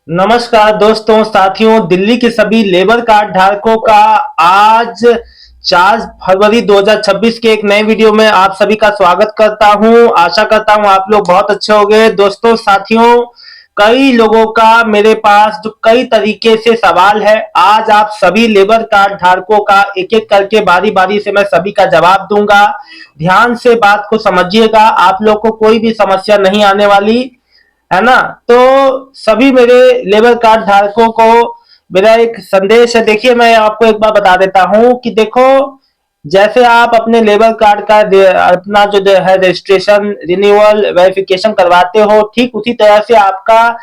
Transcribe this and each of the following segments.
नमस्कार दोस्तों साथियों, दिल्ली के सभी लेबर कार्ड धारकों का आज 4 फरवरी 2026 के एक नए वीडियो में आप सभी का स्वागत करता हूं। आशा करता हूं आप लोग बहुत अच्छे होंगे। दोस्तों साथियों, कई लोगों का मेरे पास जो कई तरीके से सवाल है, आज आप सभी लेबर कार्ड धारकों का एक एक करके बारी बारी से मैं सभी का जवाब दूंगा। ध्यान से बात को समझिएगा, आप लोग को कोई भी समस्या नहीं आने वाली है ना। तो सभी मेरे लेबर कार्ड धारकों को मेरा एक संदेश है। देखिए, मैं आपको एक बार बता देता हूं कि देखो, जैसे आप अपने लेबर कार्ड का अपना जो है रजिस्ट्रेशन, रिन्यूअल, वेरिफिकेशन करवाते हो, ठीक उसी तरह से आपका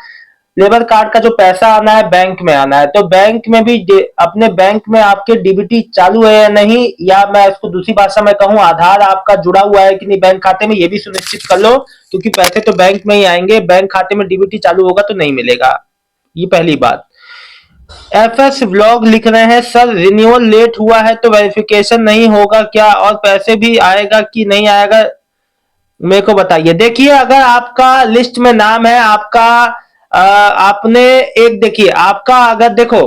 लेबर कार्ड का जो पैसा आना है बैंक में आना है। तो बैंक में भी अपने बैंक में आपके डीबीटी चालू है या नहीं, या मैं इसको दूसरी भाषा में कहूं, आधार आपका जुड़ा हुआ है कि नहीं बैंक खाते में, ये भी सुनिश्चित कर लो, क्योंकि पैसे तो बैंक में ही आएंगे। बैंक खाते में डीबीटी चालू होगा तो नहीं मिलेगा। ये पहली बात। एफएस व्लॉग लिख रहे हैं, सर रिन्यूअल लेट हुआ है तो वेरिफिकेशन नहीं होगा क्या, और पैसे भी आएगा कि नहीं आएगा, मेरे को बताइए। देखिए, अगर आपका लिस्ट में नाम है आपका, आपने एक देखिए आपका, अगर देखो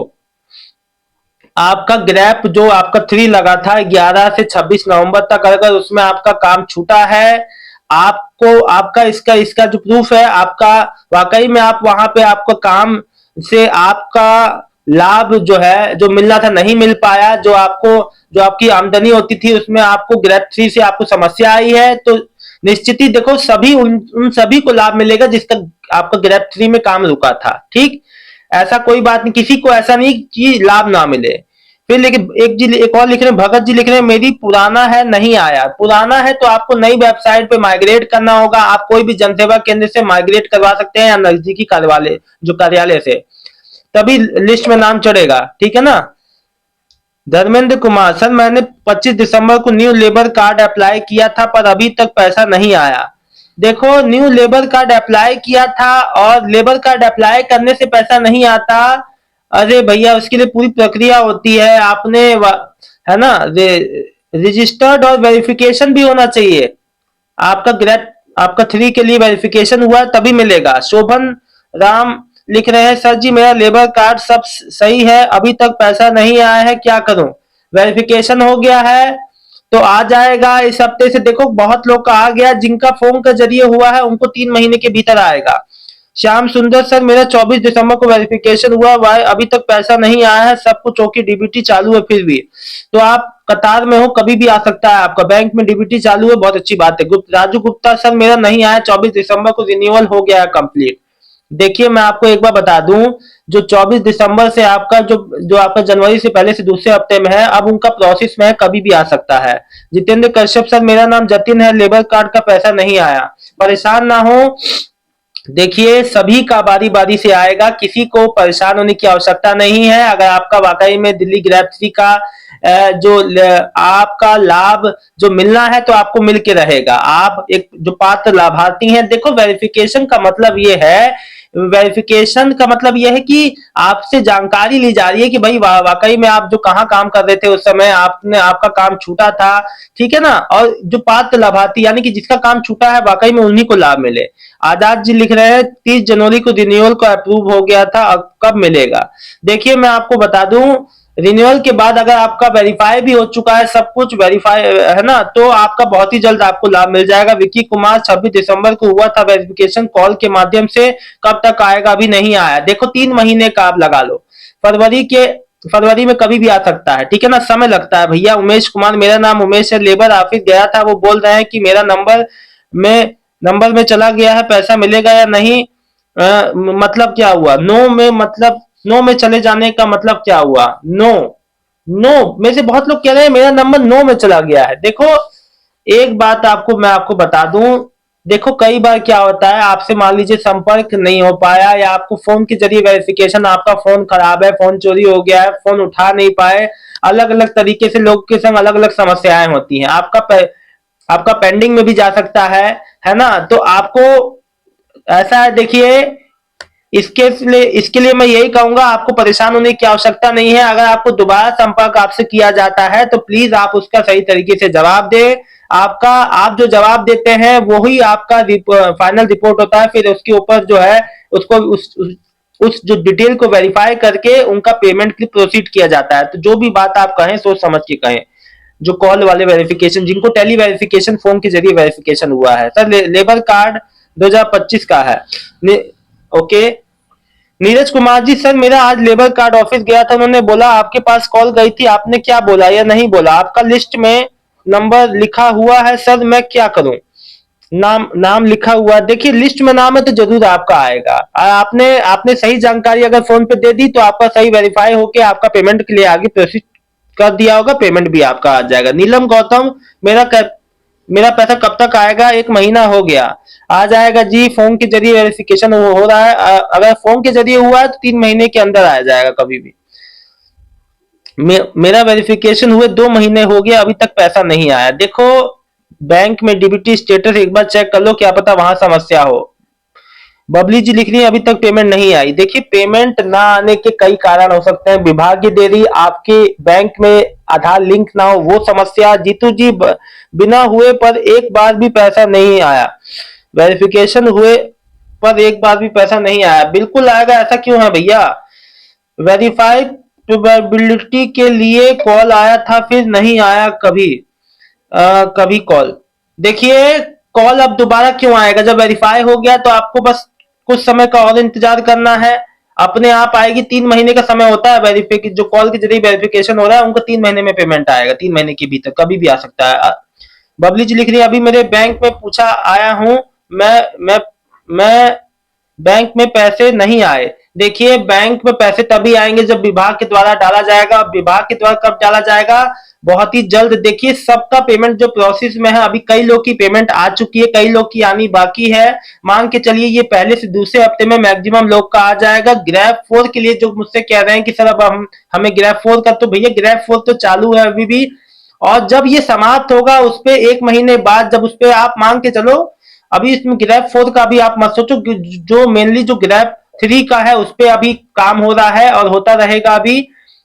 आपका ग्रैप जो आपका 3 लगा था 11 से 26 नवंबर तक, अगर उसमें आपका काम छूटा है, आपको आपका इसका इसका जो प्रूफ है आपका, वाकई में आप वहां पे आपको काम से आपका लाभ जो है जो मिलना था नहीं मिल पाया, जो आपको जो आपकी आमदनी होती थी उसमें आपको ग्रैप 3 से आपको समस्या आई है, तो निश्चित ही देखो सभी उन सभी को लाभ मिलेगा जिसका आपका ग्रैप 3 में काम रुका था। ठीक, ऐसा कोई बात नहीं, किसी को ऐसा नहीं कि लाभ ना मिले। फिर लेकिन एक और लिख रहे हैं, भगत जी लिख रहे हैं, मेरी पुराना है नहीं आया। पुराना है तो आपको नई वेबसाइट पे माइग्रेट करना होगा। आप कोई भी जनसेवा केंद्र से माइग्रेट करवा सकते हैं या नजदीकी कार्यालय जो कार्यालय से, तभी लिस्ट में नाम चढ़ेगा। ठीक है ना। धर्मेंद्र कुमार, सर मैंने 25 दिसंबर को न्यू लेबर कार्ड अप्लाई किया था पर अभी तक पैसा नहीं आया। देखो, न्यू लेबर कार्ड अप्लाई किया था और लेबर कार्ड अप्लाई करने से पैसा नहीं आता। अरे भैया, उसके लिए पूरी प्रक्रिया होती है। आपने है ना, रजिस्टर्ड और वेरिफिकेशन भी होना चाहिए। आपका ग्रेड आपका 3 के लिए वेरिफिकेशन हुआ तभी मिलेगा। शोभन राम लिख रहे हैं, सर जी मेरा लेबर कार्ड सब सही है, अभी तक पैसा नहीं आया है, क्या करूं। वेरिफिकेशन हो गया है तो आ जाएगा इस हफ्ते से। देखो, बहुत लोग का आ गया, जिनका फॉर्म के जरिए हुआ है उनको 3 महीने के भीतर आएगा। श्याम सुंदर, सर मेरा 24 दिसंबर को वेरिफिकेशन हुआ, वाई अभी तक पैसा नहीं आया है, सब कुछ ओके, डीबीटी चालू है फिर भी। तो आप कतार में हो, कभी भी आ सकता है आपका, बैंक में डीबीटी चालू है, बहुत अच्छी बात है। राजू गुप्ता, सर मेरा नहीं आया, 24 दिसंबर को रिन्यूअल हो गया है कंप्लीट। देखिए, मैं आपको एक बार बता दूं, जो 24 दिसंबर से आपका जो जो आपका जनवरी से पहले से दूसरे हफ्ते में है, अब उनका प्रोसेस में है, कभी भी आ सकता है। जितेंद्र कश्यप, सर मेरा नाम जतिन है, लेबर कार्ड का पैसा नहीं आया, परेशान ना हो। देखिए, सभी का बारी बारी से आएगा, किसी को परेशान होने की आवश्यकता नहीं है। अगर आपका वाकई में दिल्ली ग्रेप्सी का जो आपका लाभ जो मिलना है तो आपको मिल के रहेगा। आप एक जो पात्र लाभार्थी हैं, देखो वेरिफिकेशन का मतलब ये है, वेरिफिकेशन का मतलब यह है कि आपसे जानकारी ली जा रही है कि भाई वाकई में आप जो कहाँ काम कर रहे थे उस समय, आपने आपका काम छूटा था, ठीक है ना। और जो पात्र लाभार्थी यानी कि जिसका काम छूटा है वाकई में उन्हीं को लाभ मिले। आजाद जी लिख रहे हैं, 30 जनवरी को रिन्यूअल को अप्रूव हो गया था, अब कब मिलेगा। देखिए, मैं आपको बता दूं, रिन्यूअल के बाद अगर आपका वेरीफाई भी हो चुका है, सब कुछ वेरीफाई है ना, तो आपका बहुत ही जल्द आपको लाभ मिल जाएगा। विक्की कुमार, 26 दिसंबर को हुआ था वेरिफिकेशन कॉल के माध्यम से, कब तक आएगा, अभी नहीं आया। देखो, 3 महीने का आप लगा लो, फरवरी में कभी भी आ सकता है। ठीक है ना, समय लगता है भैया। उमेश कुमार, मेरा नाम उमेश है, लेबर ऑफिस गया था, वो बोल रहे हैं कि मेरा नंबर में चला गया है, पैसा मिलेगा या नहीं। मतलब क्या हुआ नो में, मतलब नो में चले जाने का मतलब क्या हुआ। नो, नो में से बहुत लोग कह रहे हैं मेरा नंबर नो में चला गया है। देखो, एक बात मैं आपको बता दूं, देखो कई बार क्या होता है, आपसे मान लीजिए संपर्क नहीं हो पाया, या आपको फोन के जरिए वेरिफिकेशन, आपका फोन खराब है, फोन चोरी हो गया है, फोन उठा नहीं पाए, अलग अलग तरीके से लोग के संग अलग अलग समस्याएं होती हैं। आपका पेंडिंग में भी जा सकता है ना। तो आपको ऐसा है, देखिए, इसके लिए मैं यही कहूंगा, आपको परेशान होने की आवश्यकता नहीं है। अगर आपको दोबारा संपर्क आपसे किया जाता है तो प्लीज आप उसका सही तरीके से जवाब दें। आप जो जवाब देते हैं वही आपका फाइनल रिपोर्ट होता है, फिर उसके ऊपर जो है उसको उस जो डिटेल को वेरीफाई करके उनका पेमेंट के लिए प्रोसीड किया जाता है। तो जो भी बात आप कहें सोच समझ के कहें। जो कॉल वाले वेरिफिकेशन, जिनको टेली वेरिफिकेशन फोन के जरिए वेरिफिकेशन हुआ है सर, लेबर कार्ड 2025 का है। ओके नीरज कुमार जी, सर मेरा आज लेबर कार्ड ऑफिस गया था, उन्होंने बोला आपके पास कॉल गई थी, आपने क्या बोला या नहीं बोला? आपका लिस्ट में नंबर लिखा हुआ है सर, मैं क्या करूं? नाम नाम लिखा हुआ, देखिए लिस्ट में नाम है तो जरूर आपका आएगा। आपने आपने सही जानकारी अगर फोन पे दे दी तो आपका सही वेरीफाई होके आपका पेमेंट के लिए आगे प्रोसीड कर दिया होगा, पेमेंट भी आपका आ जाएगा। नीलम गौतम, मेरा पैसा कब तक आएगा? 1 महीना हो गया। आ जाएगा जी, फोन के जरिए वेरिफिकेशन हो रहा है। अगर फोन के जरिए हुआ है तो 3 महीने के अंदर आ जाएगा कभी भी। मेरा वेरिफिकेशन हुए 2 महीने हो गया, अभी तक पैसा नहीं आया। देखो बैंक में डीबीटी स्टेटस एक बार चेक कर लो, क्या पता वहां समस्या हो। बबली जी लिख रही है अभी तक पेमेंट नहीं आई। देखिए पेमेंट ना आने के कई कारण हो सकते हैं, विभागीय देरी, आपके बैंक में आधार लिंक ना हो वो समस्या। जीतू जी बिना हुए पर एक बार भी पैसा नहीं आया, वेरिफिकेशन हुए पर एक बार भी पैसा नहीं आया। बिल्कुल आएगा, ऐसा क्यों है भैया? वेरीफाइड प्रोबेबिलिटी के लिए कॉल आया था, फिर नहीं आया कभी। कभी कॉल, देखिए कॉल अब दोबारा क्यों आएगा? जब वेरीफाई हो गया तो आपको बस कुछ समय का और इंतजार करना है, अपने आप आएगी। 3 महीने का समय होता है वेरिफिकेशन, जो कॉल के जरिए वेरिफिकेशन हो रहा है उनको 3 महीने में पेमेंट आएगा, 3 महीने के भीतर कभी भी आ सकता है। बबली जी लिख रही है अभी मेरे बैंक में पूछा आया हूं, मैं बैंक में पैसे नहीं आए। देखिए बैंक में पैसे तभी आएंगे जब विभाग के द्वारा डाला जाएगा। विभाग के द्वारा कब डाला जाएगा? बहुत ही जल्द। देखिए सबका पेमेंट जो प्रोसेस में है, अभी कई लोग की पेमेंट आ चुकी है, कई लोग की आनी बाकी है। मान के चलिए ये पहले से दूसरे हफ्ते में मैक्सिमम लोग का आ जाएगा। ग्रैब 4 के लिए जो मुझसे कह रहे हैं कि सर अब हमें ग्रैब 4 का, तो भैया ग्रैब 4 तो चालू है अभी भी, और जब ये समाप्त होगा उस पे 1 महीने बाद, जब उस पे आप मान के चलो, अभी इसमें ग्रैब 4 का भी आप मत सोचो, जो मेनली जो ग्रैब 3 का है उस पे अभी काम हो रहा है और होता रहेगा।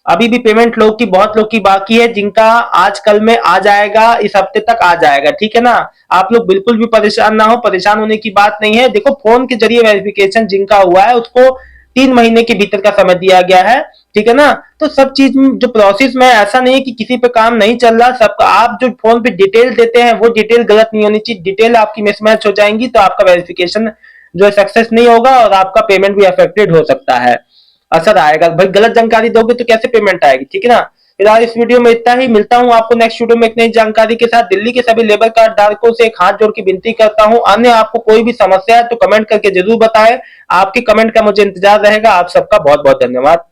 अभी भी पेमेंट लोग की, बहुत लोग की बाकी है, जिनका आज कल में आ जाएगा, इस हफ्ते तक आ जाएगा, ठीक है ना? आप लोग बिल्कुल भी परेशान ना हो, परेशान होने की बात नहीं है। देखो फोन के जरिए वेरिफिकेशन जिनका हुआ है उसको 3 महीने के भीतर का समय दिया गया है, ठीक है ना? तो सब चीज जो प्रोसेस में, ऐसा नहीं है कि किसी पे काम नहीं चल रहा, सबका आप जो फोन पे डिटेल देते हैं वो डिटेल गलत नहीं होनी चाहिए। डिटेल आपकी मिसमैच हो जाएंगी तो आपका वेरिफिकेशन जो है सक्सेस नहीं होगा और आपका पेमेंट भी अफेक्टेड हो सकता है, असर आएगा। भाई गलत जानकारी दोगे तो कैसे पेमेंट आएगी, ठीक है ना? फिलहाल इस वीडियो में इतना ही, मिलता हूं आपको नेक्स्ट वीडियो में एक नई जानकारी के साथ। दिल्ली के सभी लेबर कार्ड धारकों से एक हाथ जोड़ के विनती करता हूं, अन्य आपको कोई भी समस्या है तो कमेंट करके जरूर बताएं। आपके कमेंट का मुझे इंतजार रहेगा। आप सबका बहुत बहुत धन्यवाद।